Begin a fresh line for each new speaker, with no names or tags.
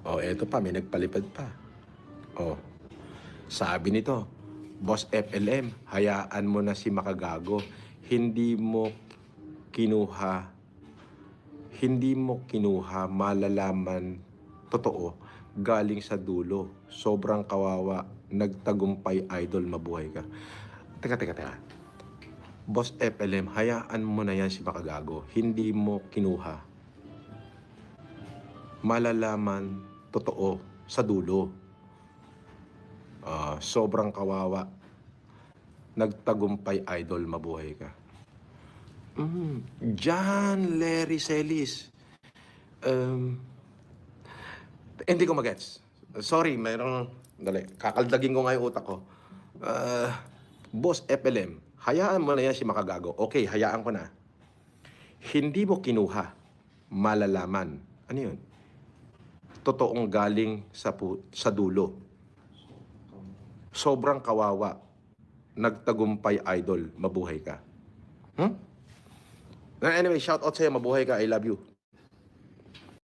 O, eto pa, may nagpalipad pa. O, sabi nito, Boss FLM, hayaan mo na si Makagago. Hindi mo kinuha, malalaman totoo galing sa dulo. Sobrang kawawa, nagtagumpay idol, mabuhay ka. Teka. Boss FLM, hayaan mo na yan si Makagago. Hindi mo kinuha, malalaman totoo sa dulo. Sobrang kawawa, nagtagumpay idol, mabuhay ka. John Larry Celis. Hindi ko magets. Sorry, dali, kakaldagin ko nga yung utak ko. Boss FLM, hayaan mo na yan si Makagago. Okay, hayaan ko na. Hindi mo kinuha, malalaman. Ano yun? Totoong galing sa dulo. Sobrang kawawa, nagtagumpay idol, mabuhay ka. Anyway, shout out sa'yo, mabuhay ka, I love you.